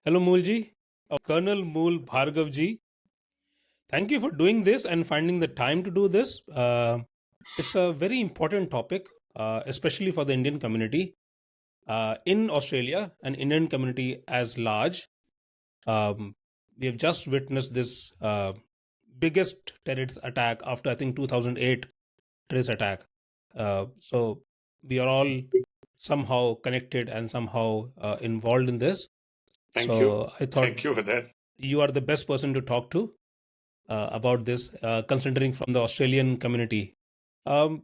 Hello, Moolji. Colonel Mool Bhargav ji. Thank you for doing this and finding the time to do this. It's a very important topic, especially for the Indian community in Australia and Indian community as large. Um, we have just witnessed this biggest terrorist attack after I think 2008 terrorist attack. So we are all somehow connected and somehow involved in this. Thank you. So I thought Thank you for that. you are the best person to talk to about this, considering from the Australian community. Um,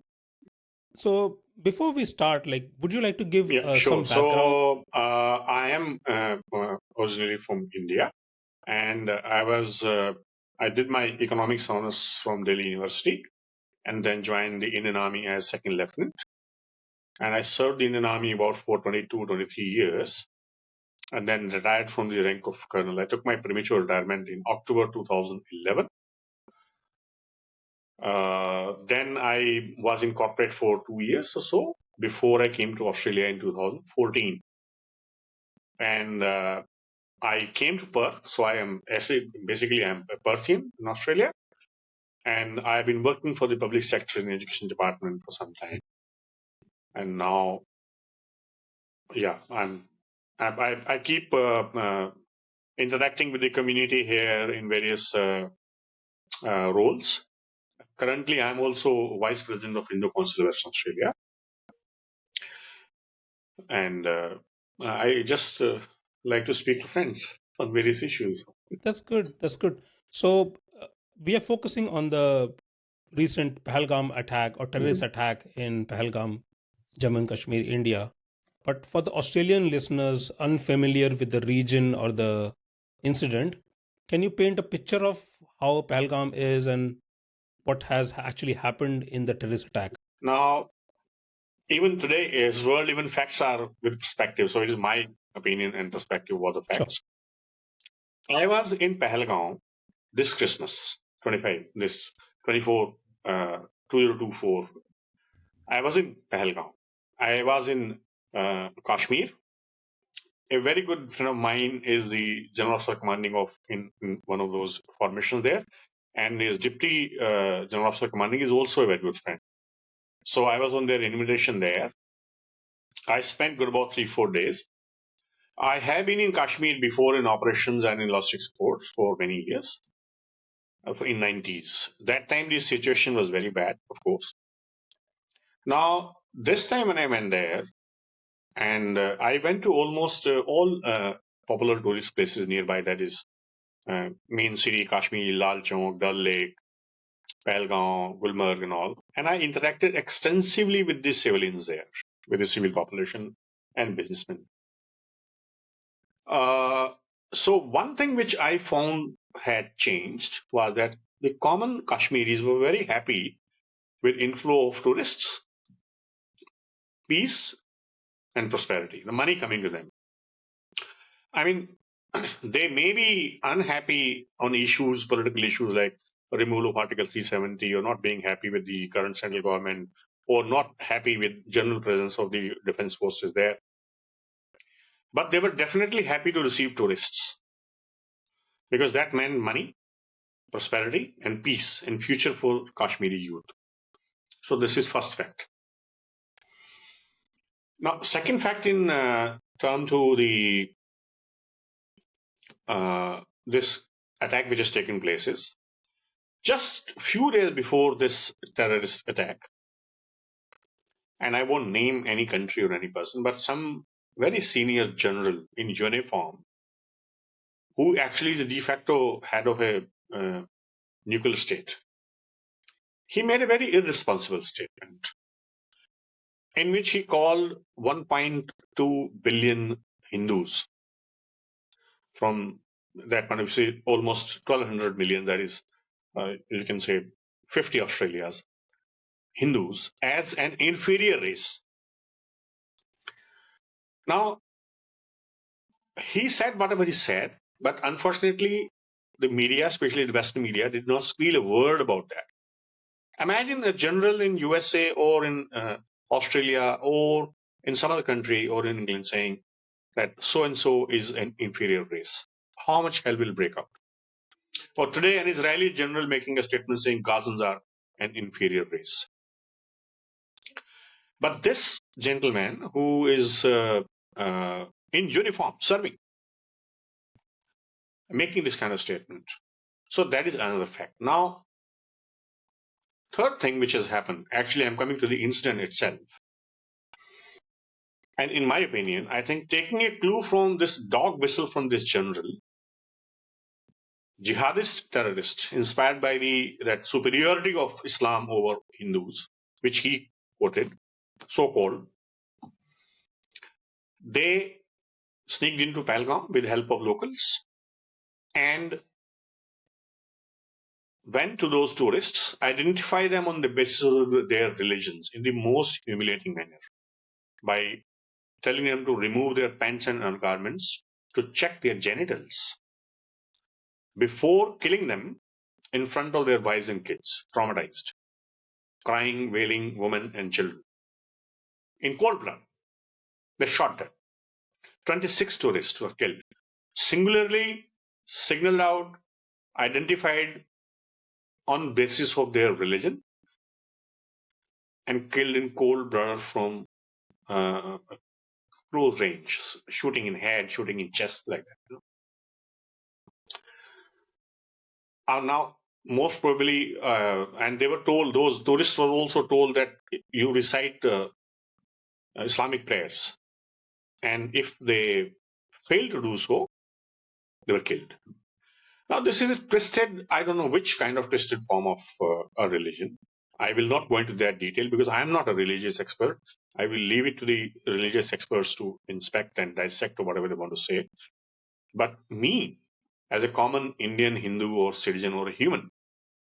so before we start, like, would you like to give Yeah, sure. some background? I am originally from India, and I did my economics honors from Delhi University, and then joined the Indian Army as second lieutenant. And I served the Indian Army about for 22, 23 years, and then retired from the rank of colonel. I took my premature retirement in October 2011. Then I was in corporate for 2 years or so before I came to Australia in 2014. And I came to Perth, so I'm a Perthian in Australia, and I've been working for the public sector in the education department for some time. And now, yeah, I keep interacting with the community here in various roles. Currently, I'm also vice president of Indo Council Western Australia, and I just like to speak to friends on various issues. That's good. That's good. So we are focusing on the recent Pahalgam attack or terrorist attack in Pahalgam, Jammu and Kashmir, India. But for the Australian listeners unfamiliar with the region or the incident, can you paint a picture of how Pahalgam is and what has actually happened in the terrorist attack? Now, even today, as world, even facts are with perspective. So it is my opinion and perspective of the Sure. facts. I was in Pahalgam this Christmas, 24, 2024. I was in Pahalgam. I was in Kashmir. A very good friend of mine is the general officer commanding of in one of those formations there, and his deputy general officer commanding is also a very good friend. So I was on their invitation there. I spent good about 3-4 days. I have been in Kashmir before in operations and in logistics supports for many years. In 90s, that time the situation was very bad, of course. Now this time when I went there, and I went to almost all popular tourist places nearby. That is main city Kashmir, Lal Chowk, Dal Lake, Pahalgam, Gulmarg, and all. And I interacted extensively with the civilians there, with the civil population and businessmen. So one thing which I found had changed was that the common Kashmiris were very happy with inflow of tourists, peace, and prosperity, the money coming to them. I mean, they may be unhappy on issues, political issues like removal of Article 370, or not being happy with the current central government, or not happy with general presence of the defense forces there. But they were definitely happy to receive tourists because that meant money, prosperity, and peace and future for Kashmiri youth. So this is first fact. Now, second fact in term to the this attack which has taken place is just few days before this terrorist attack, and I won't name any country or any person, but some very senior general in uniform who actually is the de facto head of a nuclear state. He made a very irresponsible statement in which he called 1.2 billion Hindus from that point of view, almost 1,200 million, that is, you can say 50 Australias, Hindus, as an inferior race. Now, he said whatever he said, but unfortunately, the media, especially the Western media, did not squeal a word about that. Imagine a general in USA or in Australia or in some other country or in England saying that so-and-so is an inferior race. How much hell will break out? Or today, an Israeli general making a statement saying Gazans are an inferior race. But this gentleman who is in uniform, serving, making this kind of statement. So that is another fact. Now, third thing which has happened, actually, I'm coming to the incident itself. And in my opinion, I think taking a clue from this dog whistle from this general, jihadist terrorist, inspired by that superiority of Islam over Hindus, which he quoted, so-called, they sneaked into Pahalgam with help of locals and went to those tourists, identify them on the basis of their religions in the most humiliating manner by telling them to remove their pants and undergarments, to check their genitals before killing them in front of their wives and kids, traumatized, crying, wailing women and children. In cold blood, they shot them. 26 tourists were killed, singularly signaled out, identified on basis of their religion, and killed in cold blood from close range, shooting in head, shooting in chest, like that. Now, most probably, and they were told, those tourists were also told that you recite Islamic prayers. And if they failed to do so, they were killed. Now, this is a twisted, I don't know which kind of twisted form of a religion. I will not go into that detail because I am not a religious expert. I will leave it to the religious experts to inspect and dissect or whatever they want to say. But me, as a common Indian Hindu or citizen or a human,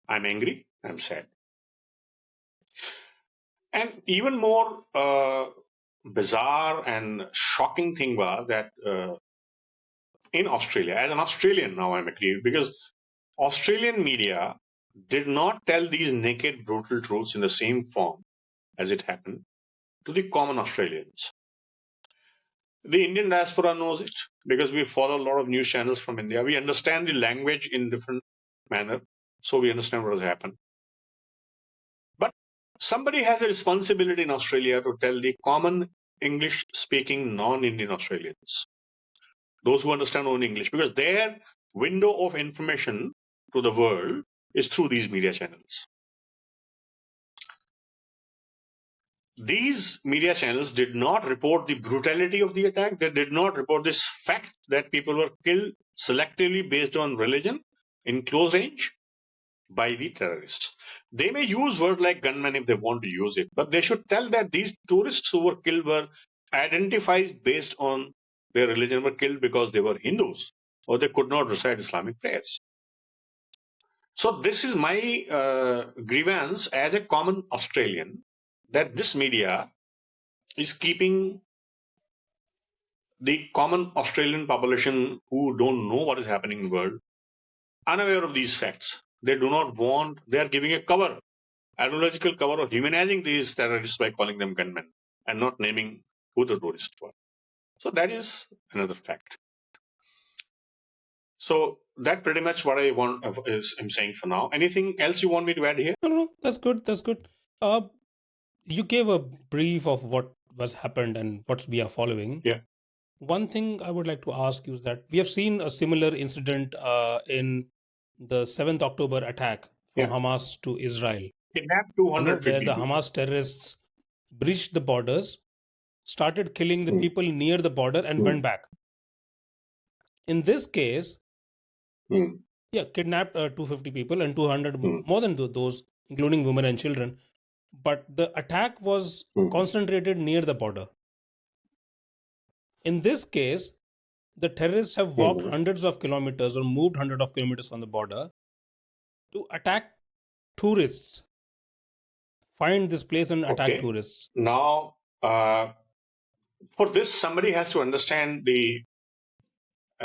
I'm angry, I'm sad. And even more bizarre and shocking thing was that in Australia, as an Australian now I'm aggrieved because Australian media did not tell these naked, brutal truths in the same form as it happened to the common Australians. The Indian diaspora knows it because we follow a lot of news channels from India. We understand the language in different manner, so we understand what has happened. But somebody has a responsibility in Australia to tell the common English-speaking non-Indian Australians, those who understand only English, because their window of information to the world is through these media channels. These media channels did not report the brutality of the attack. They did not report this fact that people were killed selectively based on religion in close range by the terrorists. They may use words like gunmen if they want to use it, but they should tell that these tourists who were killed were identified based on their religion, were killed because they were Hindus or they could not recite Islamic prayers. So this is my grievance as a common Australian, that this media is keeping the common Australian population who don't know what is happening in the world unaware of these facts. They do not want, they are giving a cover, ideological cover of humanizing these terrorists by calling them gunmen and not naming who the terrorists were. So that is another fact. So that pretty much what I want I'm saying for now. Anything else you want me to add here? No, that's good. That's good. You gave a brief of what was happened and what we are following. Yeah. One thing I would like to ask you is that we have seen a similar incident in the 7th October attack from Hamas to Israel. Kidnapped 250 where the people. Hamas terrorists breached the borders, started killing the people near the border and went back. In this case, kidnapped 250 people and 200 more than those, including women and children. But the attack was concentrated near the border. In this case, the terrorists have walked hundreds of kilometers or moved hundreds of kilometers from the border to attack tourists, find this place and attack tourists. Now, for this, somebody has to understand the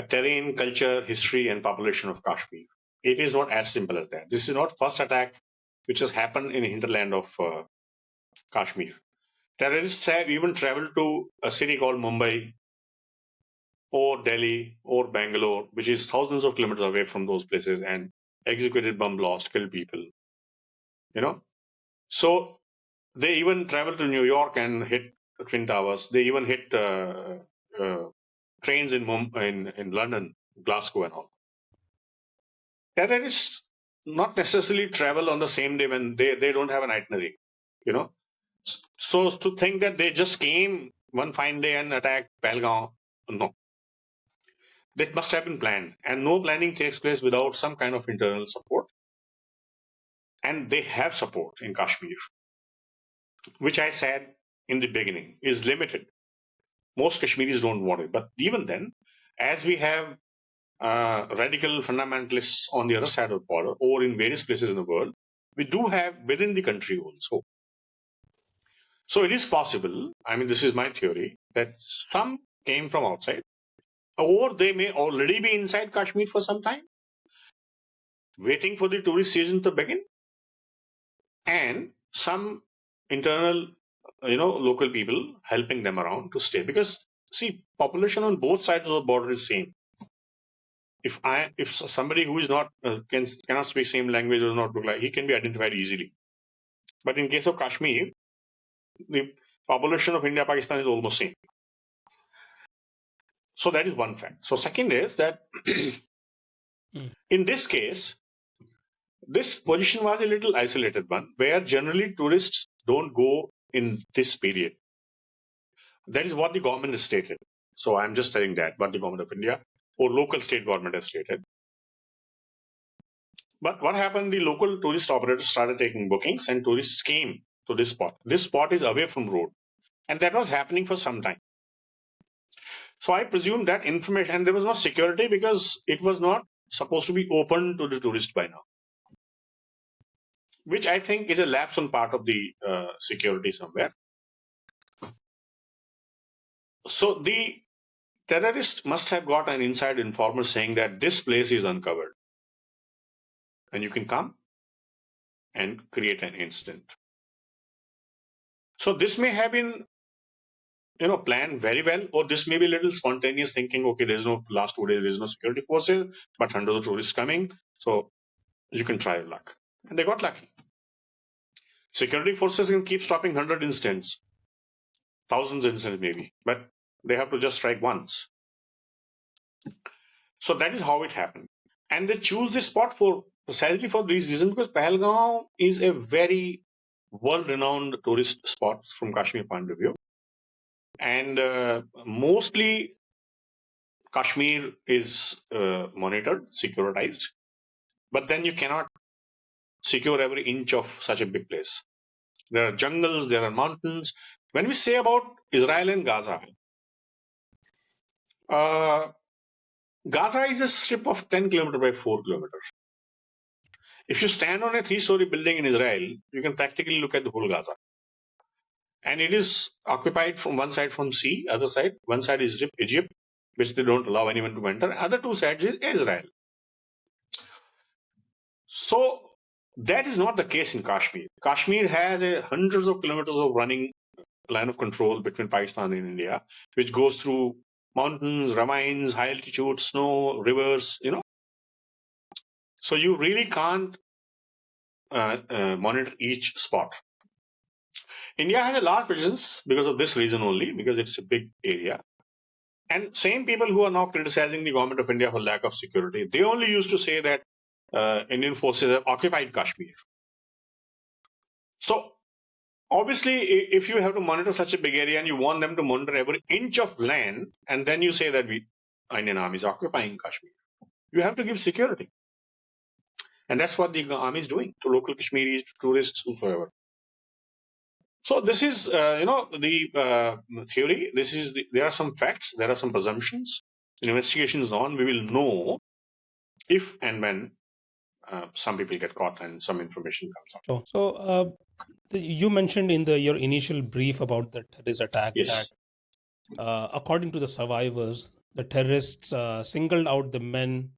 terrain, culture, history, and population of Kashmir. It is not as simple as that. This is not first attack which has happened in the hinterland of Kashmir. Terrorists have even traveled to a city called Mumbai or Delhi or Bangalore, which is thousands of kilometers away from those places, and executed bomb blast, killed people. So they even traveled to New York and hit Twin Towers. They even hit uh, trains in in London, Glasgow, and all. Terrorists not necessarily travel on the same day when they don't have an itinerary. You know, so to think that they just came one fine day and attacked Pahalgam, no, that must have been planned, and no planning takes place without some kind of internal support. And they have support in Kashmir, which I said in the beginning is limited. Most Kashmiris don't want it, but even then, as we have radical fundamentalists on the other side of the border or in various places in the world, we do have within the country also. So it is possible, I mean, this is my theory, that some came from outside, or they may already be inside Kashmir for some time, waiting for the tourist season to begin, and some internal, local people helping them around to stay. Because, see, population on both sides of the border is same. If somebody who is not cannot speak same language or not look like, he can be identified easily. But in case of Kashmir, the population of India Pakistan is almost same. So that is one fact. So second is that in this case, this position was a little isolated one, where generally tourists don't go in this period. That is what the government has stated. So I'm just telling that what the government of India or local state government has stated. But what happened? The local tourist operators started taking bookings, and tourists came to this spot. This spot is away from road, and that was happening for some time. So I presume that information, and there was no security because it was not supposed to be open to the tourist by now, which I think is a lapse on part of the security somewhere. So the terrorist must have got an inside informer saying that this place is uncovered and you can come and create an incident. So this may have been, planned very well, or this may be a little spontaneous thinking. Okay, there's no last 2 days, there's no security forces, but hundreds of tourists coming, so you can try your luck. And they got lucky. Security forces can keep stopping 100 incidents, thousands of incidents maybe, but they have to just strike once. So that is how it happened. And they choose this spot for precisely for these reasons, because Pahalgam is a very world-renowned tourist spot from Kashmir point of view. And mostly Kashmir is monitored, securitized, but then you cannot secure every inch of such a big place. There are jungles, there are mountains. When we say about Israel and Gaza, Gaza is a strip of 10 kilometers by 4 kilometers. If you stand on a 3-story building in Israel, you can practically look at the whole Gaza. And it is occupied from one side from sea, other side, one side is Egypt, which they don't allow anyone to enter. Other two sides is Israel. So that is not the case in Kashmir. Kashmir has hundreds of kilometers of running line of control between Pakistan and India, which goes through mountains, ravines, high altitude, snow, rivers, So you really can't monitor each spot. India has a large presence because of this reason only, because it's a big area. And same people who are now criticizing the government of India for lack of security, they only used to say that Indian forces have occupied Kashmir. So obviously, if you have to monitor such a big area and you want them to monitor every inch of land, and then you say that Indian army is occupying Kashmir, you have to give security. And that's what the army is doing to local Kashmiris, to tourists, whosoever. So this is, the theory. There are some facts, there are some presumptions. The investigation is on. We will know if and when some people get caught and some information comes out. So you mentioned in your initial brief about the terrorist attack Yes. that, according to the survivors, the terrorists singled out the men,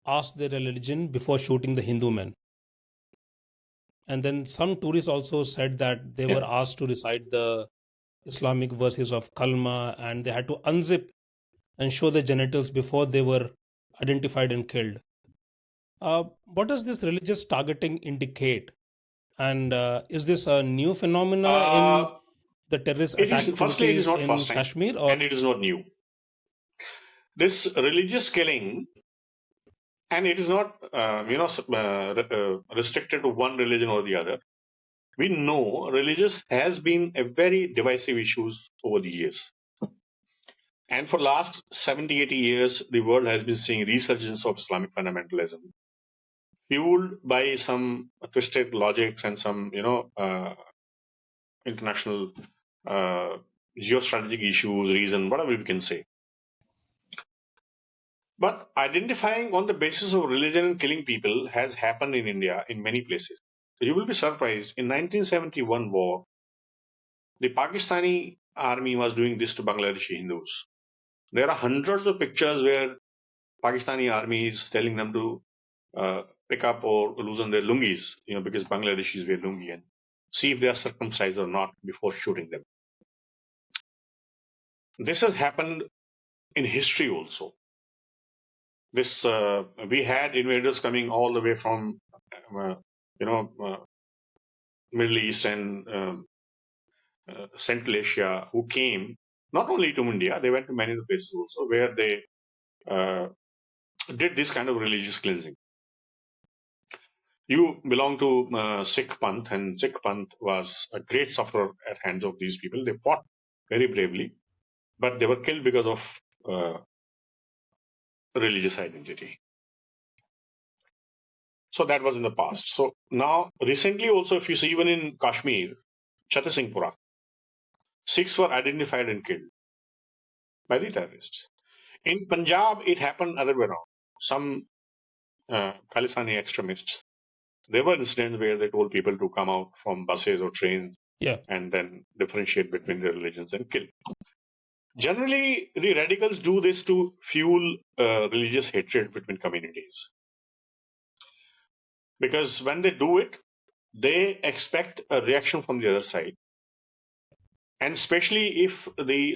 asked their religion before shooting the Hindu men. And then some tourists also said that they were asked to recite the Islamic verses of Kalma, and they had to unzip and show their genitals before they were identified and killed. What does this religious targeting indicate? And is this a new phenomena in Uh, the terrorist it is, firstly, it is activities not in first time Kashmir? Or and it is not new. This religious killing, and it is not, restricted to one religion or the other. We know religious has been a very divisive issues over the years. And for last 70, 80 years, the world has been seeing resurgence of Islamic fundamentalism, fueled by some twisted logics and some, international geostrategic issues, reason, whatever we can say. But identifying on the basis of religion and killing people has happened in India in many places. So you will be surprised. In 1971 war, the Pakistani army was doing this to Bangladeshi Hindus. There are hundreds of pictures where Pakistani army is telling them to pick up or loosen their lungis, because Bangladeshis wear lungi, and see if they are circumcised or not before shooting them. This has happened in history also. This we had invaders coming all the way from, Middle East and Central Asia, who came not only to India, they went to many other places also where they uh, did this kind of religious cleansing. You belong to Sikh Panth, and Sikh Panth was a great sufferer at hands of these people. They fought very bravely, but they were killed because of uh, religious identity. So that was in the past. So now, recently also, if you see, even in Kashmir, Chhatasingpura, Sikhs were identified and killed by the terrorists. In Punjab, it happened other way around. Some Khalistani extremists, there were incidents where they told people to come out from buses or trains, yeah, and then differentiate between their religions and kill. Generally, the radicals do this to fuel religious hatred between communities. Because when they do it, they expect a reaction from the other side. And especially if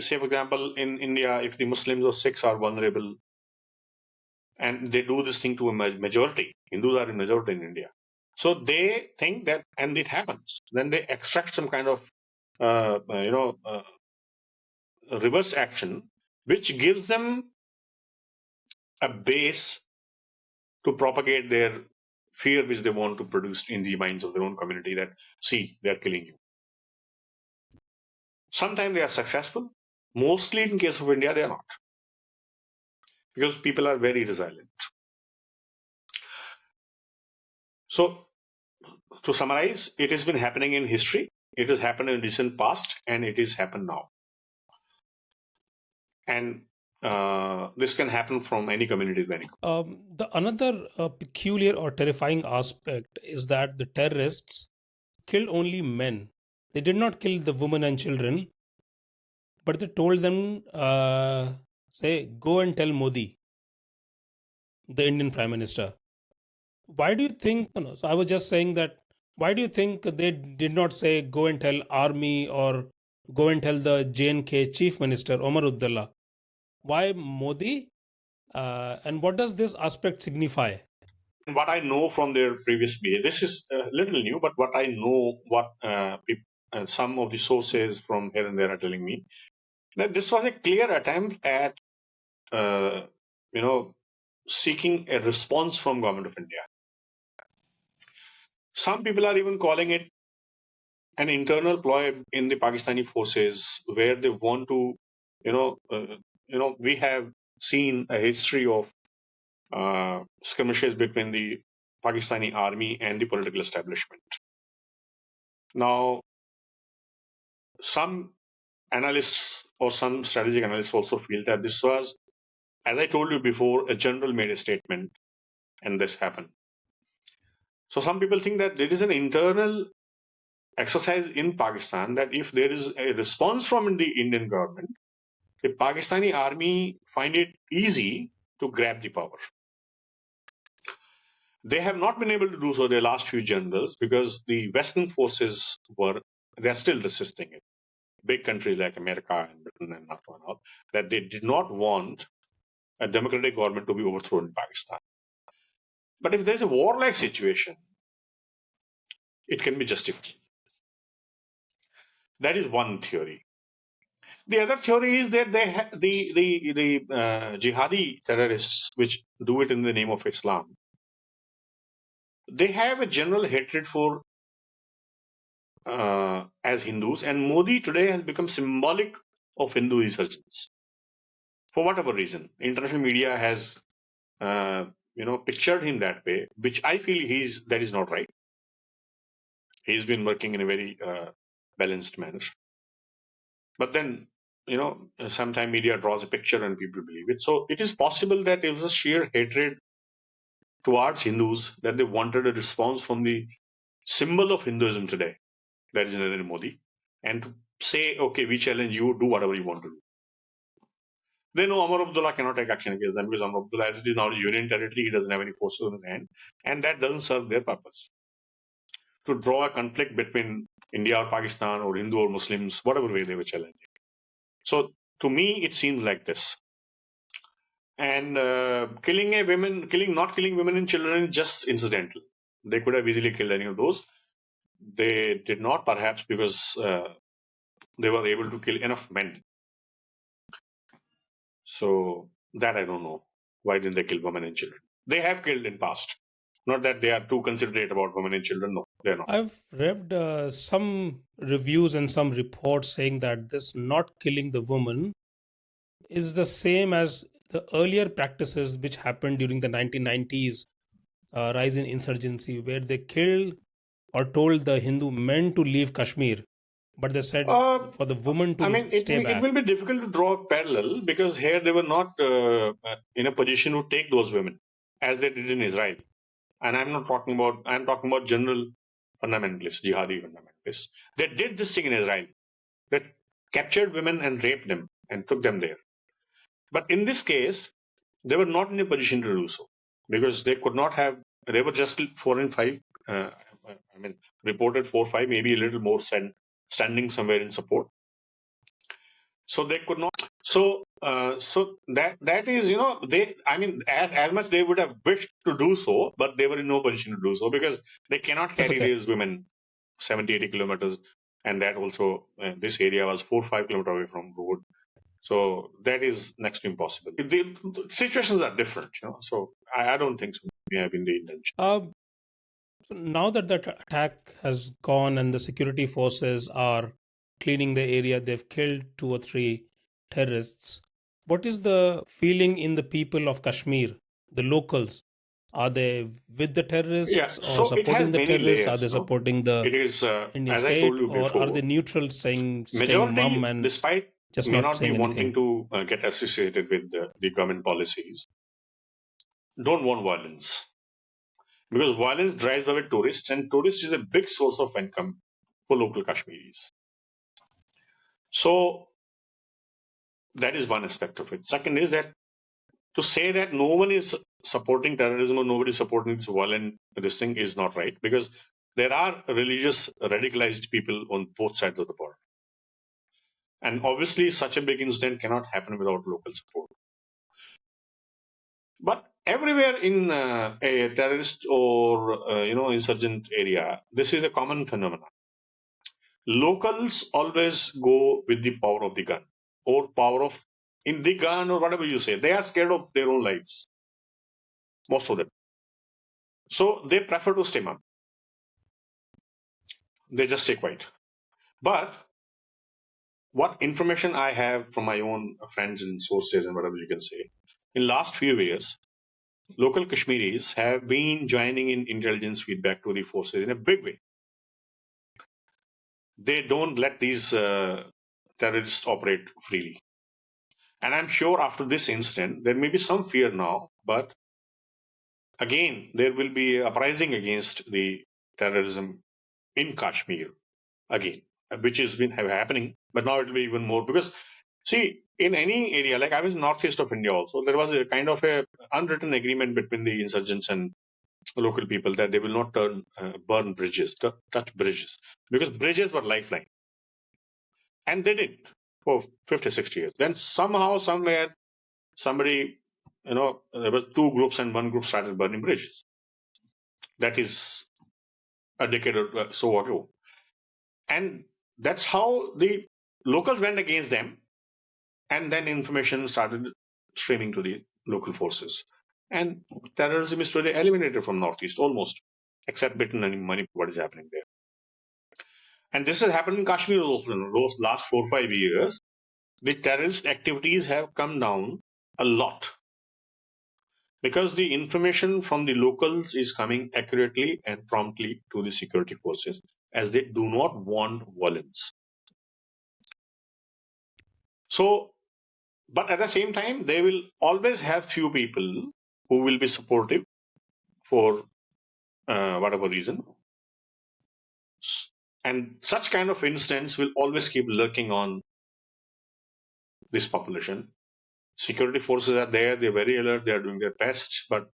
say, for example, in India, if the Muslims or Sikhs are vulnerable and they do this thing to a majority, Hindus are in majority in India. So they think that, and it happens, then they extract some kind of, reverse action, which gives them a base to propagate their fear, which they want to produce in the minds of their own community, that, see, they are killing you. Sometimes they are successful. Mostly in case of India, they are not. Because people are very resilient. So, to summarize, it has been happening in history, it has happened in recent past, and it is happened now. And this can happen from any community to any. The another peculiar or terrifying aspect is that the terrorists killed only men. They did not kill the women and children, but they told them, say, go and tell Modi, the Indian Prime Minister. Why do you think? No, so I was just saying that. Why do you think they did not say go and tell army or go and tell the JNK Chief Minister Omar Abdullah? Why Modi? And what does this aspect signify? What I know from their previous behavior, this is a little new, but what I know, what some of the sources from here and there are telling me, that this was a clear attempt at, seeking a response from government of India. Some people are even calling it an internal ploy in the Pakistani forces, where they want to, we have seen a history of skirmishes between the Pakistani army and the political establishment. Now, some analysts or some strategic analysts also feel that this was, as I told you before, a general made a statement and this happened. So some people think that there is an internal exercise in Pakistan, that if there is a response from the Indian government, the Pakistani army find it easy to grab the power. They have not been able to do so, their last few generals, because the Western forces they're still resisting it. Big countries like America and Britain and NATO and all, that they did not want a democratic government to be overthrown in Pakistan. But if there is a warlike situation, it can be justified. That is one theory. The other theory is that the jihadi terrorists, which do it in the name of Islam, they have a general hatred for as Hindus, and Modi today has become symbolic of Hindu resurgence. For whatever reason, international media has pictured him that way, which I feel that is not right. He's been working in a very balanced manner. But then, sometimes media draws a picture and people believe it. So it is possible that it was a sheer hatred towards Hindus that they wanted a response from the symbol of Hinduism today, that is Narendra Modi, and to say, okay, we challenge you, do whatever you want to do. They know Omar Abdullah cannot take action against them because Omar Abdullah, as it is now union territory, he doesn't have any forces in his hand, and that doesn't serve their purpose. To draw a conflict between India or Pakistan or Hindu or Muslims, whatever way they were challenging. So to me, it seems like this. And not killing women and children is just incidental. They could have easily killed any of those. They did not, perhaps because they were able to kill enough men. So that I don't know. Why didn't they kill women and children? They have killed in past. Not that they are too considerate about women and children. No, they're not. I've read some reviews and some reports saying that this not killing the woman is the same as the earlier practices which happened during the 1990s rise in insurgency, where they killed or told the Hindu men to leave Kashmir, but they said for the woman to stay back. It will be difficult to draw a parallel because here they were not in a position to take those women as they did in Israel. And I'm talking about general fundamentalists, jihadi fundamentalists. They did this thing in Israel. They captured women and raped them and took them there. But in this case, they were not in a position to do so because they could not have, they were just 4 and 5, reported 4 5, maybe a little more standing somewhere in support. So they could not. So that is, as much they would have wished to do so, but they were in no position to do so because they cannot carry these women 70, 80 kilometers. And that also, this area was 4 5 kilometers away from road. So that is next to impossible. The situations are different, so I don't think so. We have been the intention. So now that that attack has gone and the security forces are cleaning the area, they've killed 2 or 3 terrorists. What is the feeling in the people of Kashmir, the locals? Are they with the terrorists or supporting the terrorists? Layers, are they supporting the Indian state, or are they neutral, saying staying mum and despite just may not be anything? wanting to get associated with the government policies, don't want violence. Because violence drives away tourists, and tourists is a big source of income for local Kashmiris. So that is one aspect of it. Second is that to say that no one is supporting terrorism or nobody is supporting this violent this thing is not right, because there are religious radicalized people on both sides of the border. And obviously such a big incident cannot happen without local support. But everywhere in a terrorist or insurgent area, this is a common phenomenon. Locals always go with the power of the gun or power of in the gun or whatever you say. They are scared of their own lives, most of them. So they prefer to stay mum. They just stay quiet. But what information I have from my own friends and sources and whatever you can say, in last few years, local Kashmiris have been joining in intelligence feedback to the forces in a big way. They don't let these terrorists operate freely. And I'm sure after this incident, there may be some fear now, but again, there will be uprising against the terrorism in Kashmir again, which has been happening, but now it will be even more because, see, in any area, like I was northeast of India also, there was a kind of a unwritten agreement between the insurgents and local people that they will not burn bridges, touch bridges, because bridges were lifeline. And they didn't for 50, 60 years. Then somehow, somewhere, somebody there were two groups and one group started burning bridges. That is a decade or so ago. And that's how the locals went against them. And then information started streaming to the local forces. And terrorism is today eliminated from Northeast almost, except Britain and Manipur, what is happening there. And this has happened in Kashmir also. In those last 4 or 5 years, the terrorist activities have come down a lot because the information from the locals is coming accurately and promptly to the security forces, as they do not want violence. So, but at the same time, they will always have few people who will be supportive for whatever reason. And such kind of incidents will always keep lurking on this population. Security forces are there, they're very alert, they're doing their best, but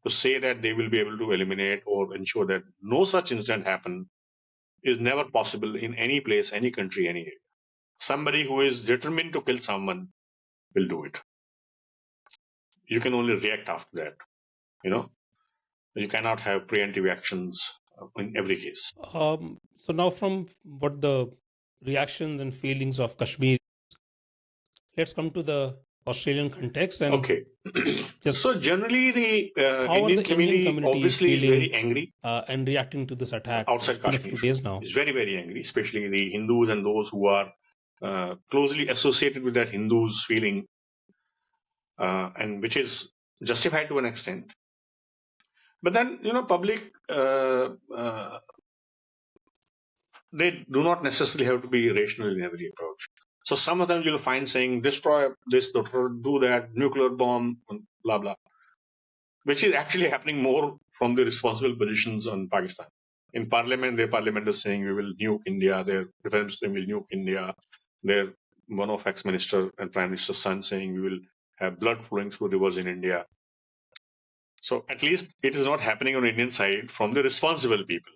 to say that they will be able to eliminate or ensure that no such incident happen is never possible in any place, any country, any area. Somebody who is determined to kill someone will do it. You can only react after that. You cannot have preemptive actions in every case. So now, from what the reactions and feelings of Kashmir, let's come to the Australian context. And okay. So generally, the how Indian are the community Indian community obviously is very angry and reacting to this attack outside it's been Kashmir. a few days now. It's very, very angry, especially the Hindus and those who are closely associated with that Hindus feeling, and which is justified to an extent. But then, public, they do not necessarily have to be rational in every approach. So some of them you'll find saying, destroy this, do that, nuclear bomb, blah, blah, which is actually happening more from the responsible positions on Pakistan. In parliament, their parliament is saying we will nuke India, their defense minister will nuke India, their one of ex-minister and prime minister's son saying we will have blood flowing through rivers in India. So at least it is not happening on the Indian side from the responsible people.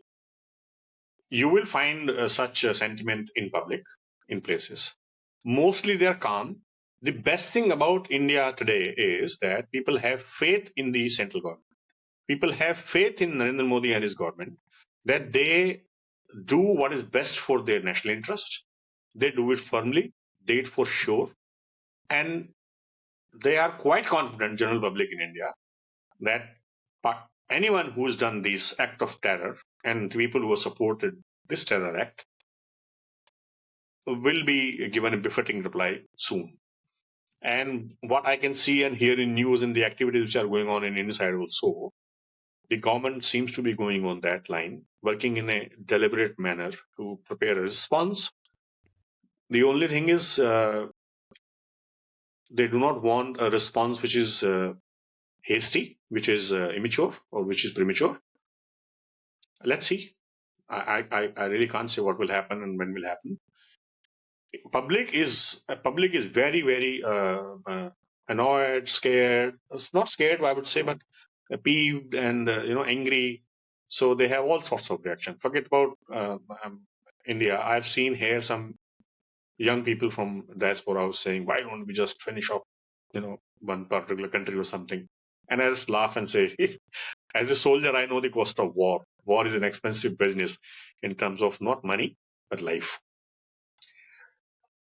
You will find such a sentiment in public, in places. Mostly they are calm. The best thing about India today is that people have faith in the central government. People have faith in Narendra Modi and his government, that they do what is best for their national interest. They do it firmly, they do it for sure. And they are quite confident, general public in India, that anyone who has done this act of terror and people who have supported this terror act will be given a befitting reply soon. And what I can see and hear in news and the activities which are going on in inside also, the government seems to be going on that line, working in a deliberate manner to prepare a response. The only thing is they do not want a response which is hasty, which is immature or which is premature. Let's see. I really can't say what will happen and when will happen. Public is very, very annoyed, scared. It's not scared, I would say, but peeved and angry. So they have all sorts of reaction. Forget about India. I've seen here some young people from diaspora saying, "Why don't we just finish off, one particular country or something?" And I just laugh and say, as a soldier, I know the cost of war. War is an expensive business in terms of not money but life.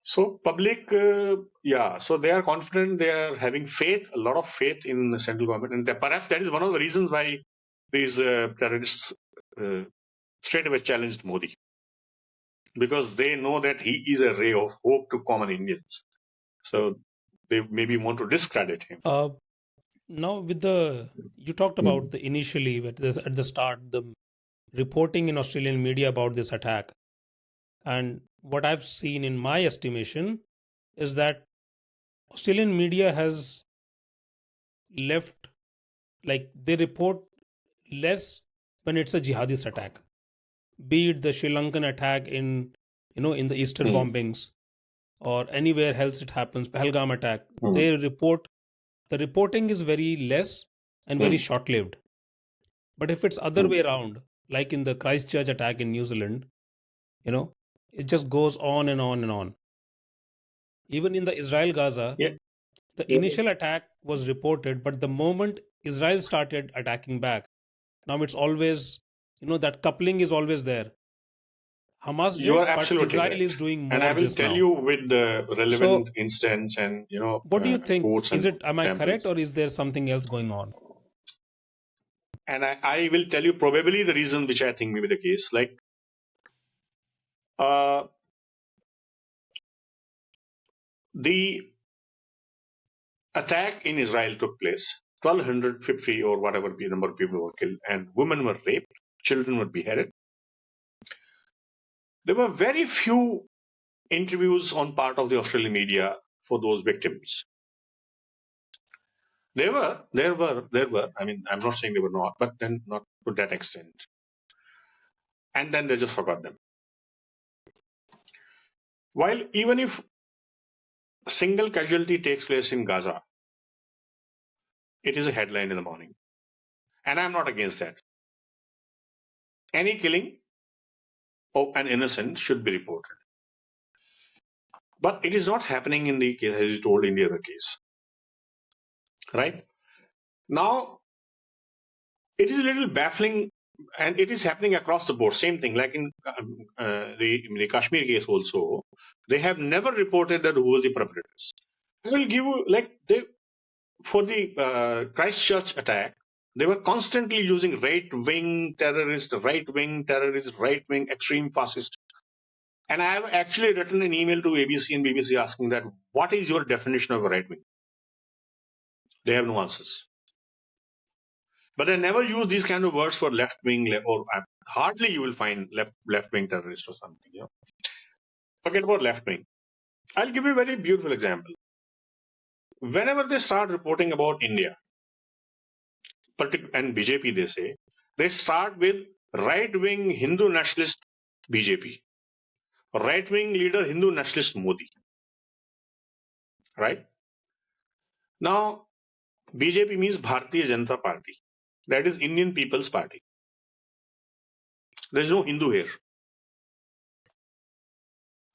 So public, so they are confident, they are having faith, a lot of faith in the central government. And perhaps that is one of the reasons why these terrorists straight away challenged Modi. Because they know that he is a ray of hope to common Indians. So they maybe want to discredit him. Now, you talked about initially at the start, the reporting in Australian media about this attack. And what I've seen in my estimation is that Australian media has left, like they report less when it's a jihadist attack, be it the Sri Lankan attack in the Easter bombings or anywhere else it happens, Pahalgam attack. The reporting is very less and very short-lived. But if it's other way around, like in the Christchurch attack in New Zealand, it just goes on and on and on. Even in the Israel-Gaza, The initial attack was reported, but the moment Israel started attacking back, now it's always, that coupling is always there. Hamas You are did, but absolutely Israel is correct. doing And I more will this tell now. you with the relevant So, instance and, what do you think? quotes and Am I correct, examples. or is there something else going on? And I will tell you probably the reason which I think may be the case. Like, the attack in Israel took place, 1,250 or whatever the number of people were killed, and women were raped, children were beheaded. There were very few interviews on part of the Australian media for those victims. There were. I mean, I'm not saying they were not, but then not to that extent. And then they just forgot them. While even if a single casualty takes place in Gaza, it is a headline in the morning. And I'm not against that. Any killing of an innocent should be reported. But it is not happening in the case, as you told, in the other case. Right? Now, it is a little baffling, and it is happening across the board. Same thing, like in the Kashmir case also, they have never reported that who was the perpetrators. I will give you, for the Christchurch attack, they were constantly using right-wing terrorist, right-wing extreme fascist. And I have actually written an email to ABC and BBC asking that, what is your definition of a right-wing? They have no answers. But they never use these kind of words for left-wing, or hardly you will find left-wing terrorist or something. Forget about left-wing. I'll give you a very beautiful example. Whenever they start reporting about India, and BJP, they start with right-wing Hindu nationalist BJP, right-wing leader Hindu nationalist Modi. Right? Now, BJP means Bharatiya Janata Party. That is Indian People's Party. There is no Hindu here.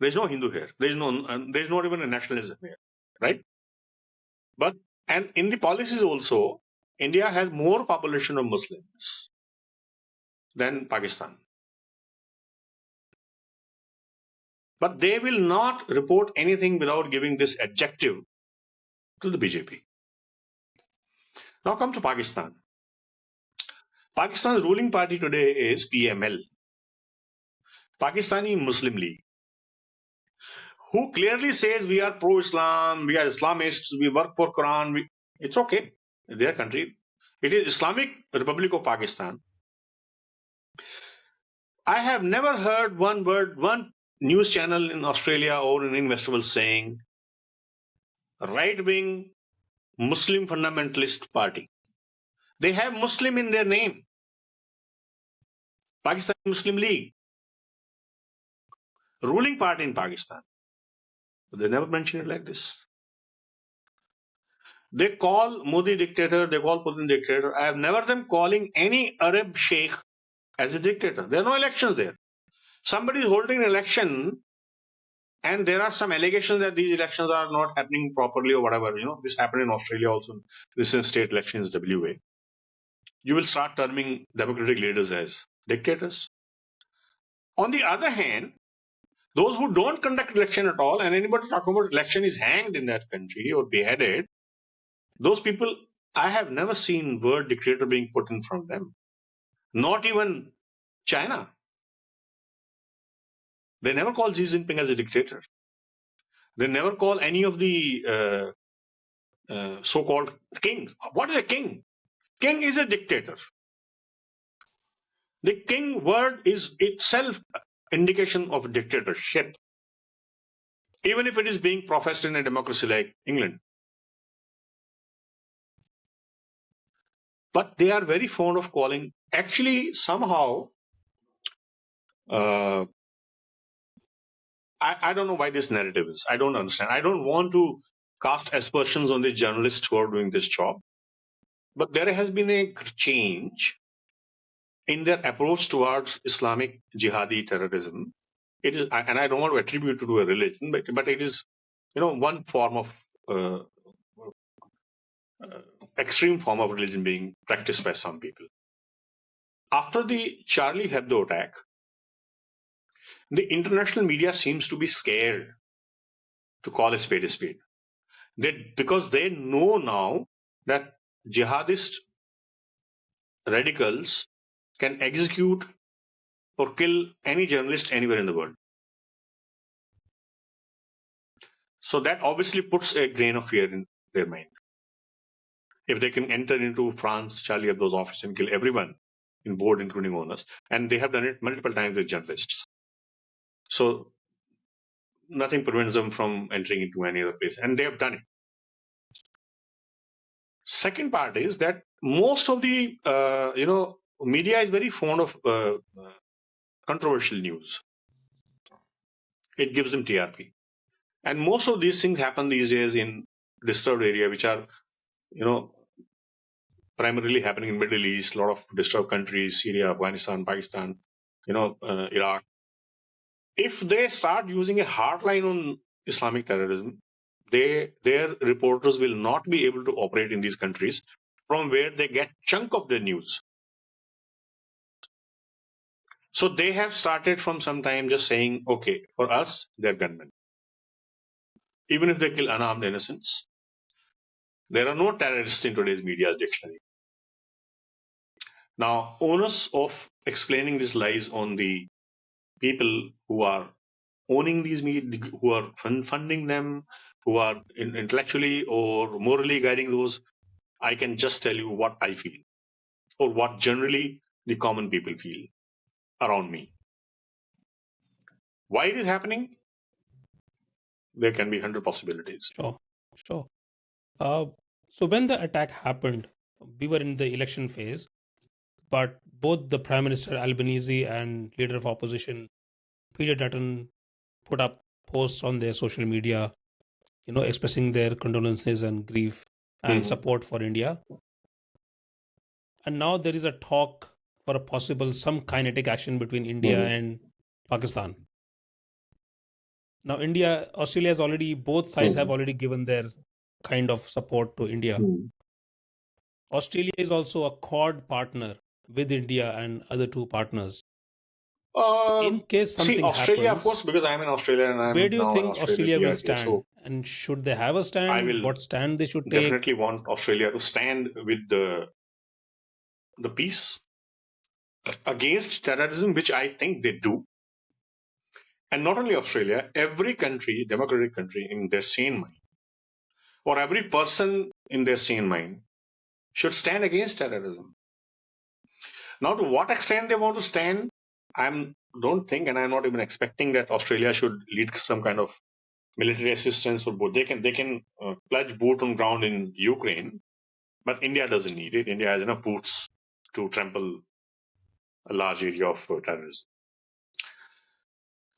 There is no Hindu here. There is not even a nationalism here. Right? And in the policies also, India has more population of Muslims than Pakistan. But they will not report anything without giving this adjective to the BJP. Now come to Pakistan. Pakistan's ruling party today is PML, Pakistani Muslim League, who clearly says we are pro-Islam, we are Islamists, we work for Quran. It's okay, their country. It is Islamic Republic of Pakistan. I have never heard one news channel in Australia or in any festival saying right-wing Muslim fundamentalist party. They have Muslim in their name. Pakistan Muslim League, ruling party in Pakistan. But they never mention it like this. They call Modi dictator, they call Putin dictator. I have never them calling any Arab sheikh as a dictator. There are no elections there. Somebody is holding an election, and there are some allegations that these elections are not happening properly or whatever. This happened in Australia also. This is state elections, WA. You will start terming democratic leaders as dictators. On the other hand, those who don't conduct election at all, and anybody talking about election is hanged in that country or beheaded, those people, I have never seen word dictator being put in front of them. Not even China. They never call Xi Jinping as a dictator. They never call any of the so-called kings. What is a king? King is a dictator. The king word is itself indication of dictatorship, even if it is being professed in a democracy like England. But they are very fond of calling, actually somehow, I don't know why this narrative is. I don't understand. I don't want to cast aspersions on the journalists who are doing this job. But there has been a change in their approach towards Islamic jihadi terrorism. It is, and I don't want to attribute it to a religion, but it is, one form of extreme form of religion being practiced by some people. After the Charlie Hebdo attack, the international media seems to be scared to call a spade a spade. Because they know now that jihadist radicals can execute or kill any journalist anywhere in the world. So that obviously puts a grain of fear in their mind. If they can enter into France, Charlie Hebdo's office and kill everyone in board, including owners, and they have done it multiple times with journalists. So nothing prevents them from entering into any other place, and they have done it. Second part is that most of the media is very fond of controversial news. It gives them TRP, and most of these things happen these days in disturbed area, which are primarily happening in Middle East, a lot of disturbed countries, Syria, Afghanistan, Pakistan, Iraq. If they start using a hardline on Islamic terrorism, their reporters will not be able to operate in these countries from where they get chunk of their news. So they have started from some time just saying, okay, for us, they're gunmen. Even if they kill unarmed innocents, there are no terrorists in today's media dictionary. Now, onus of explaining this lies on the people who are owning these media, who are funding them, who are intellectually or morally guiding those. I can just tell you what I feel, or what generally the common people feel around me. Why it is happening? There can be 100 possibilities. Sure. So when the attack happened, we were in the election phase, but both the Prime Minister Albanese and leader of opposition Peter Dutton put up posts on their social media, expressing their condolences and grief and support for India. And now there is a talk for a possible some kinetic action between India and Pakistan. Now, Australia has already, both sides have already given their kind of support to India. Australia is also a Quad partner with India and other two partners. So in case something Australia, happens, of course, because I'm in Australia and I'm where do you now think in Australia will PRK, stand? so and should they have a stand? I will what stand they should take? definitely want Australia to stand with the peace against terrorism, which I think they do. And not only Australia, every country, democratic country in their sane mind, or every person in their sane mind, should stand against terrorism. Now, to what extent they want to stand, don't think, and I'm not even expecting that Australia should lead some kind of military assistance or both. They can pledge boot on ground in Ukraine, but India doesn't need it. India has enough boots to trample a large area of terrorism.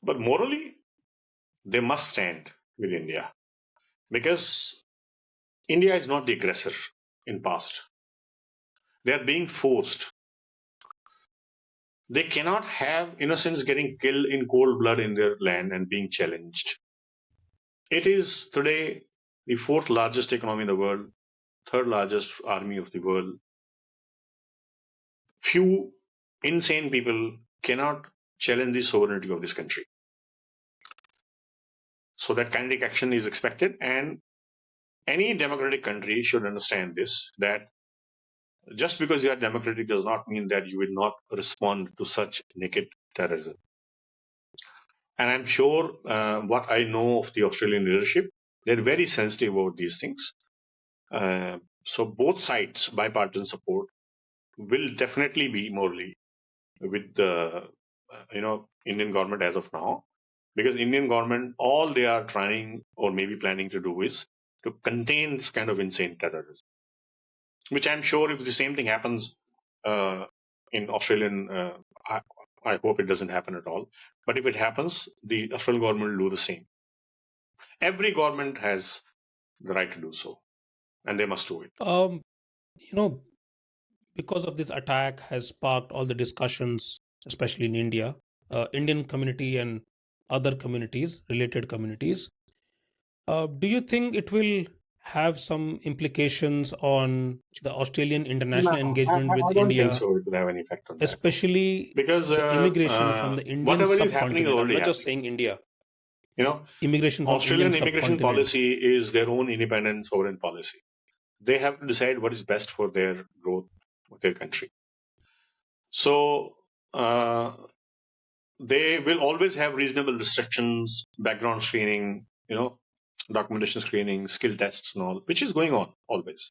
But morally, they must stand with India, because India is not the aggressor in past. They are being forced. They cannot have innocents getting killed in cold blood in their land and being challenged. It is today the fourth largest economy in the world, third largest army of the world. Few insane people cannot challenge the sovereignty of this country. So that kinetic action is expected, and any democratic country should understand this, that just because you are democratic does not mean that you will not respond to such naked terrorism. And I'm sure what I know of the Australian leadership, they're very sensitive about these things. So both sides, bipartisan support, will definitely be morally with the Indian government as of now, because Indian government, all they are trying or maybe planning to do is to contain this kind of insane terrorism, which I'm sure if the same thing happens in Australian, I hope it doesn't happen at all. But if it happens, the Australian government will do the same. Every government has the right to do so, and they must do it. Because of this attack has sparked all the discussions, especially in India, Indian community and other communities, related communities. Do you think it will have some implications on the Australian international No, engagement with I don't think India, so. It will have any effect on that. especially Because the immigration from the Indian whatever is happening is subcontinent? I'm already not just happening. saying India, You know, immigration from Indian Australian immigration subcontinent. policy is their own independent sovereign policy. They have to decide what is best for their growth, for their country. So they will always have reasonable restrictions, background screening, documentation screening, skill tests and all, which is going on always.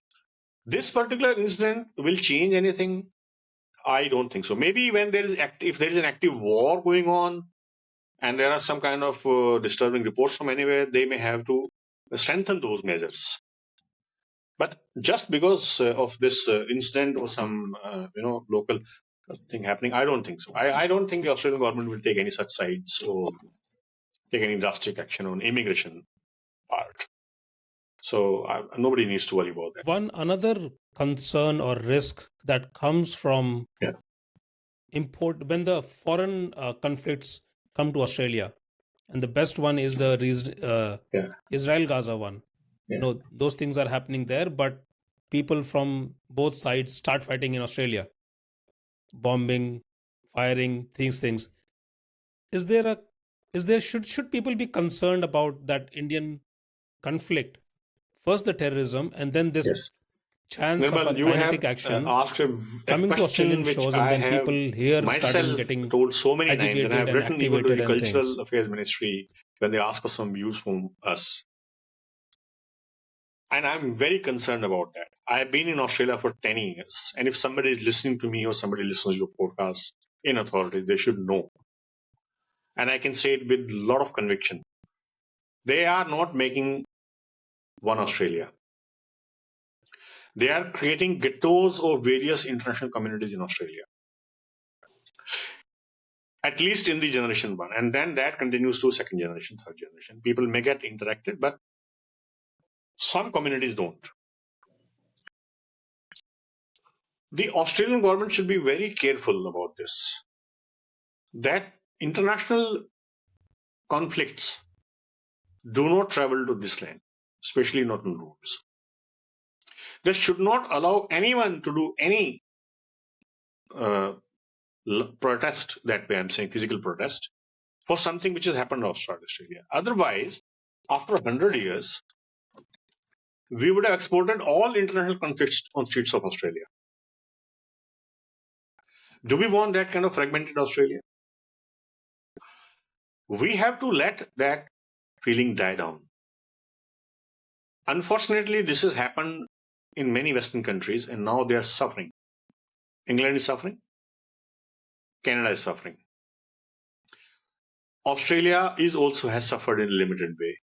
This particular incident will change anything? I don't think so. Maybe when if there is an active war going on and there are some kind of disturbing reports from anywhere, they may have to strengthen those measures. But just because of this incident or some local thing happening, I don't think so. I don't think the Australian government will take any such sides or take any drastic action on immigration part. So nobody needs to worry about that. One another concern or risk that comes from import when the foreign conflicts come to Australia, and the best one is the Israel-Gaza one. Yeah. Those things are happening there, but people from both sides start fighting in Australia, bombing, firing, things. Should people be concerned about that Indian conflict? First the terrorism, and then this Yes. chance of Nirmal, a you kinetic have action asked a coming to Australian question which shores, and I then have people here starting myself getting told so many times, and I agitated have and written even to activated the and Cultural things. Affairs Ministry when they ask for some views from us. And I'm very concerned about that. I've been in Australia for 10 years. And if somebody is listening to me or somebody listens to your podcast in authority, they should know. And I can say it with a lot of conviction. They are not making one Australia. They are creating ghettos of various international communities in Australia. At least in the generation one. And then that continues to second generation, third generation. People may get interacted, but some communities don't. The Australian government should be very careful about this. That international conflicts do not travel to this land, especially not on roads. They should not allow anyone to do any protest that way. I'm saying physical protest for something which has happened outside Australia. Otherwise, after 100 years, we would have exported all international conflicts on streets of Australia. Do we want that kind of fragmented Australia? We have to let that feeling die down. Unfortunately, this has happened in many Western countries, and now they are suffering. England is suffering. Canada is suffering. Australia also has suffered in a limited way.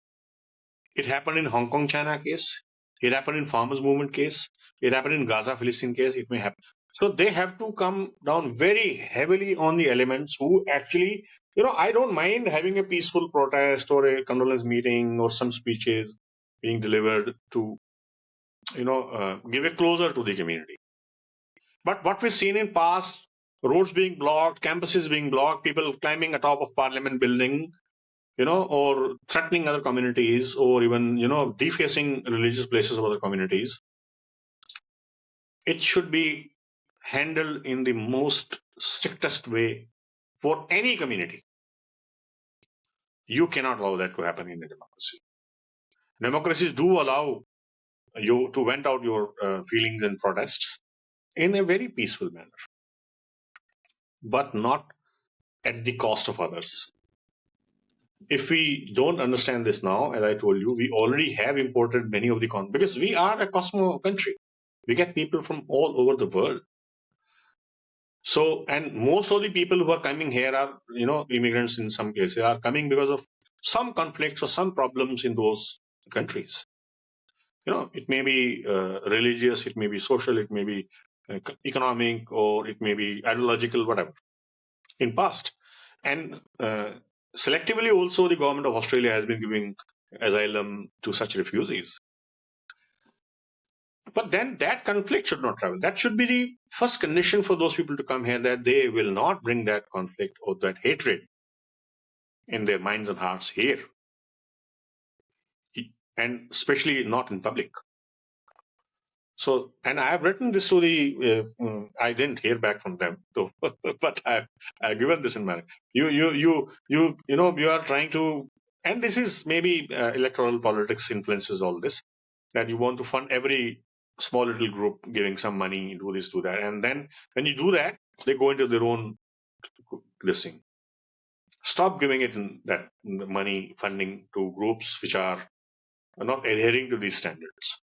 It happened in Hong Kong China case. It happened in Farmers Movement case. It happened in Gaza Philistine case. It may happen. So they have to come down very heavily on the elements who actually, I don't mind having a peaceful protest or a condolence meeting or some speeches being delivered to, give a closure to the community. But what we've seen in past, roads being blocked, campuses being blocked, people climbing atop of Parliament building, or threatening other communities, or even, defacing religious places of other communities. It should be handled in the most strictest way for any community. You cannot allow that to happen in a democracy. Democracies do allow you to vent out your feelings and protests in a very peaceful manner, but not at the cost of others. If we don't understand this now, as I told you, we already have imported many of the because we are a cosmo country. We get people from all over the world. So, and most of the people who are coming here are, immigrants in some cases, are coming because of some conflicts or some problems in those countries. It may be religious, it may be social, it may be economic, or it may be ideological, whatever, in past. And selectively also the government of Australia has been giving asylum to such refugees. But then that conflict should not travel. That should be the first condition for those people to come here, that they will not bring that conflict or that hatred in their minds and hearts here. and especially not in public. So, and I have written this to the. I didn't hear back from them, though, but I've given this in mind. You are trying to, and this is maybe electoral politics influences all this. That you want to fund every small little group giving some money, do this, do that, and then when you do that, they go into their own this thing. Stop giving it in that money funding to groups which are not adhering to these standards,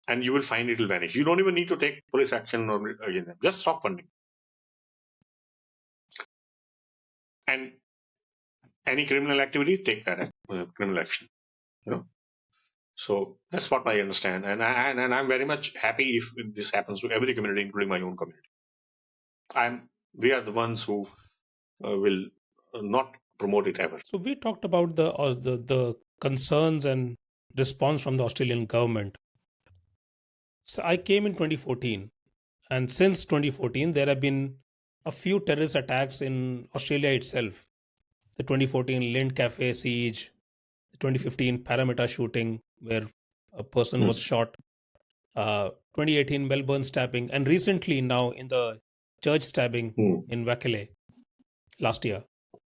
and you will find it will vanish. You don't even need to take police action or against them. Just stop funding. And any criminal activity, take that criminal action. You know. So that's what I understand, and I'm very much happy if this happens to every community, including my own community. We are the ones who will not promote it ever. So we talked about the concerns and response from the Australian government. So I came in 2014, and since 2014 there have been a few terrorist attacks in Australia itself. The 2014 Lind Cafe siege, the 2015 Parramatta shooting where a person was shot, 2018 Melbourne stabbing, and recently now in the church stabbing in Wackele last year.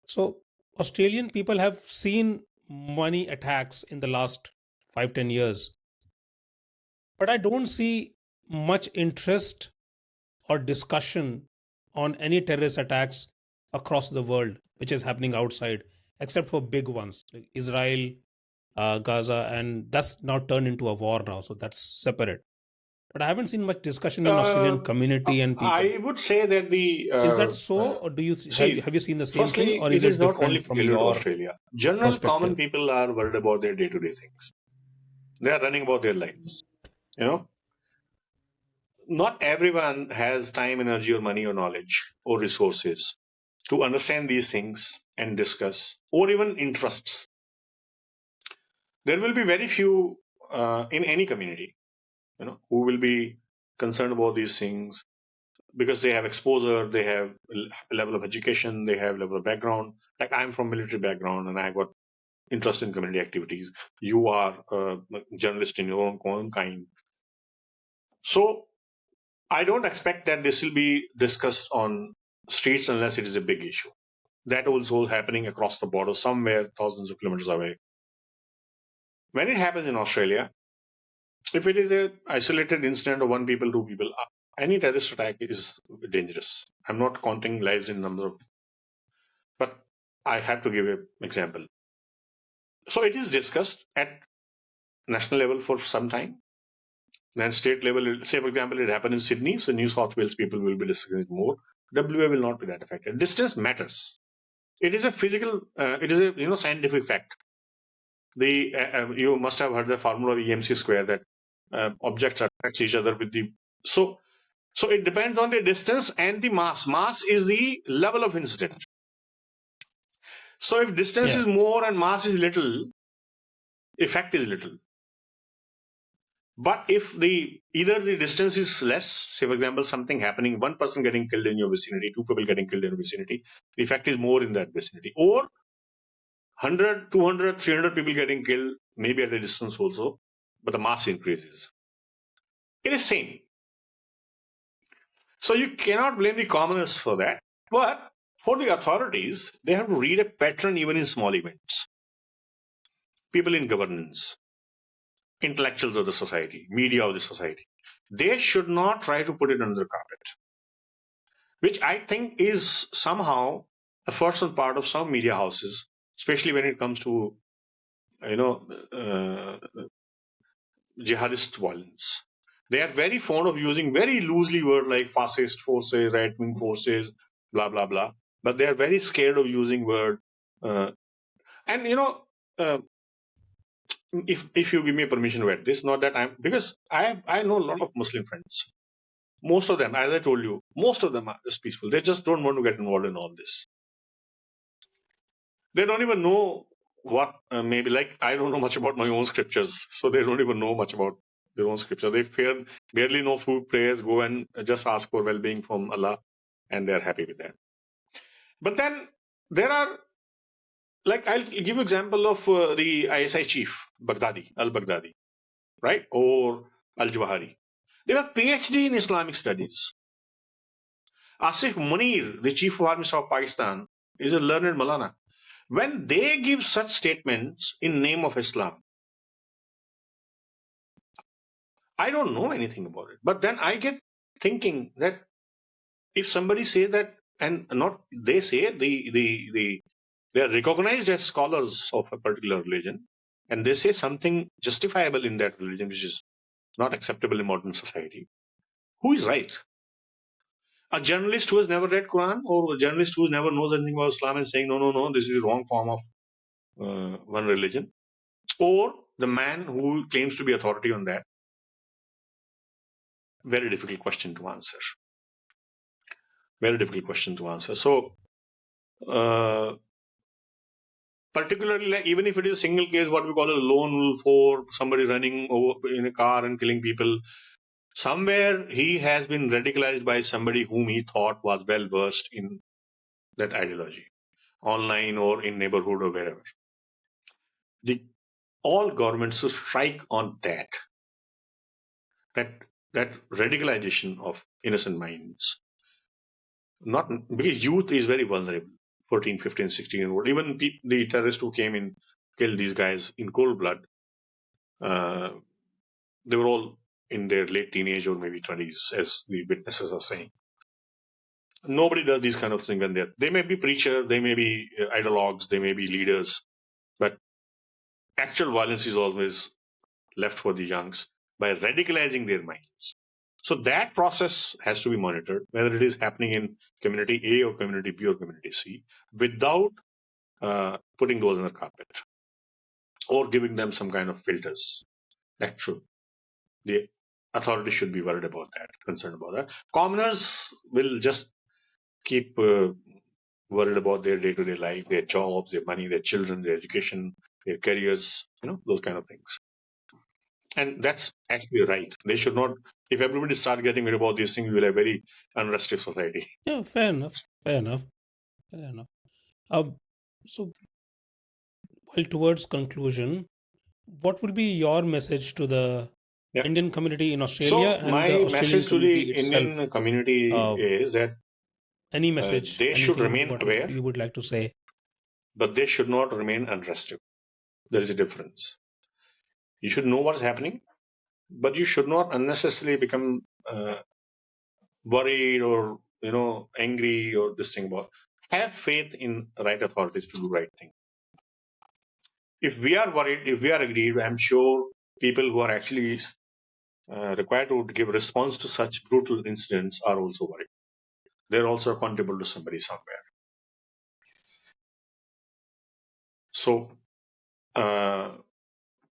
So Australian people have seen many attacks in the last 5-10 years, but I don't see much interest or discussion on any terrorist attacks across the world which is happening outside, except for big ones like Israel, Gaza, and that's now turned into a war now, so that's separate. But I haven't seen much discussion in Australian community and people. I would say that is that so, or do you have you seen the same firstly, thing, or is it it not different only from peculiar to your Australia? General common people are worried about their day-to-day things. They are running about their lives. You know, not everyone has time, energy, or money, or knowledge, or resources to understand these things and discuss, or even interests. There will be very few in any community, who will be concerned about these things because they have exposure, they have a level of education, they have level of background. Like I'm from military background and I got interest in community activities. You are a journalist in your own kind. So I don't expect that this will be discussed on streets unless it is a big issue. That also happening across the border somewhere thousands of kilometers away. When it happens in Australia, if it is an isolated incident of one people, two people, any terrorist attack is dangerous. I'm not counting lives in number of, but I have to give an example. So it is discussed at national level for some time. Then state level, say for example, it happened in Sydney, so New South Wales people will be discussing it more. WA will not be that affected. Distance matters. It is a physical, it is a scientific fact. You must have heard the formula of EMC square that objects attract each other with the so it depends on the distance and the mass. Mass is the level of incident. So if distance is more and mass is little, effect is little. But if either the distance is less, say for example, something happening, one person getting killed in your vicinity, two people getting killed in your vicinity, the effect is more in that vicinity. Or 100, 200, 300 people getting killed, maybe at a distance also, but the mass increases. It is same. So you cannot blame the commoners for that. But for the authorities, they have to read a pattern even in small events. People in governance, intellectuals of the society, media of the society, they should not try to put it under the carpet, which I think is somehow a first part of some media houses, especially when it comes to, jihadist violence. They are very fond of using very loosely word like fascist forces, right-wing forces, blah, blah, blah. But they are very scared of using word. If you give me permission to add this, not that because I know a lot of Muslim friends. Most of them, as I told you, most of them are just peaceful. They just don't want to get involved in all this. They don't even know what, maybe like I don't know much about my own scriptures. So they don't even know much about their own scripture. They barely know few prayers, go and just ask for well-being from Allah, and they're happy with that. But then there are like I'll give you example of the ISI chief, al-Baghdadi, right? Or al-Jawahari. They were PhD in Islamic studies. Asif Munir, the chief of army of Pakistan, is a learned Malana. When they give such statements in name of Islam, I don't know anything about it. But then I get thinking that if somebody say that, and not they say they are recognized as scholars of a particular religion, and they say something justifiable in that religion which is not acceptable in modern society, who is right? A journalist who has never read Quran, or a journalist who never knows anything about Islam and saying no, this is the wrong form of one religion, or the man who claims to be authority on that? Very difficult question to answer. Very difficult question to answer. So, particularly, like, even if it is a single case, what we call a lone wolf, or somebody running over in a car and killing people, somewhere he has been radicalized by somebody whom he thought was well versed in that ideology, online or in neighborhood or wherever. All governments should strike on that radicalization of innocent minds. Not because youth is very vulnerable, 14, 15, 16 year old. Even the terrorists who came in, killed these guys in cold blood, they were all in their late teenage or maybe 20s, as the witnesses are saying. Nobody does these kind of things when they may be preacher, they may be ideologues, they may be leaders, but actual violence is always left for the youngs by radicalizing their minds. So that process has to be monitored, whether it is happening in community A or community B or community C, without putting those on the carpet or giving them some kind of filters. The authorities should be worried about that, concerned about that. Commoners will just keep worried about their day-to-day life, their jobs, their money, their children, their education, their careers, those kind of things. And that's actually right. They should not. If everybody start getting worried about these things, we will have a very unrested society. Yeah, fair enough. So, while towards conclusion, what would be your message to the Indian community in Australia So and my the Australian message to community the itself? Indian community is that any message, they should remain aware, you would like to say, but they should not remain unrested. There is a difference. You should know what's happening, but you should not unnecessarily become worried or angry or this thing about. Have faith in right authorities to do right thing. If we are worried, if we are aggrieved, I'm sure people who are actually required to give response to such brutal incidents are also worried. They're also accountable to somebody somewhere. So,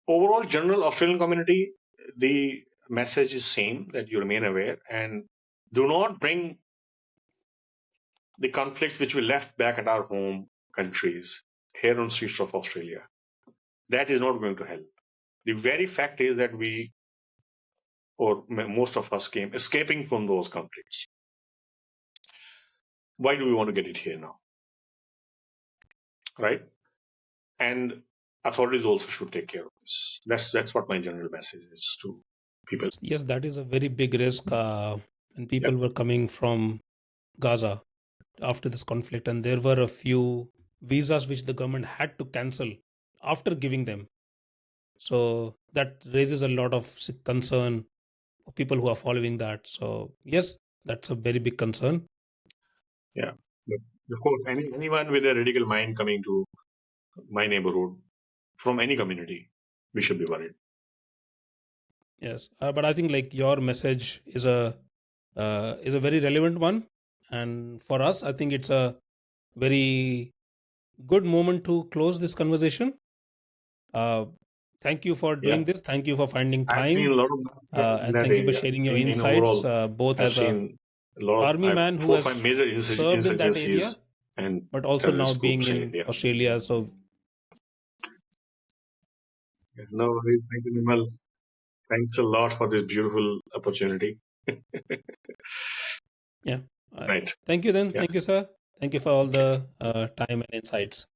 overall, general Australian community, the message is same, that you remain aware and do not bring the conflicts which we left back at our home countries here on streets of Australia. That is not going to help. The very fact is that we, or most of us, came escaping from those conflicts. Why do we want to get it here now? Right? And authorities also should take care of this. That's what my general message is to people. Yes, that is a very big risk. And people were coming from Gaza after this conflict, and there were a few visas which the government had to cancel after giving them. So that raises a lot of concern for people who are following that. So yes, that's a very big concern. Yeah, but of course, anyone with a radical mind coming to my neighborhood from any community, we should be worried. Yes, but I think like your message is a very relevant one, and for us, I think it's a very good moment to close this conversation. Thank you for doing this. Thank you for finding time. I've seen a lot of and thank you for sharing your insights, both I've as a army man who has served in that area, but also now being in Australia. So, no, thank you, Nimal. Thanks a lot for this beautiful opportunity. yeah. Right. Thank you then. Thank you, sir. Thank you for all the time and insights.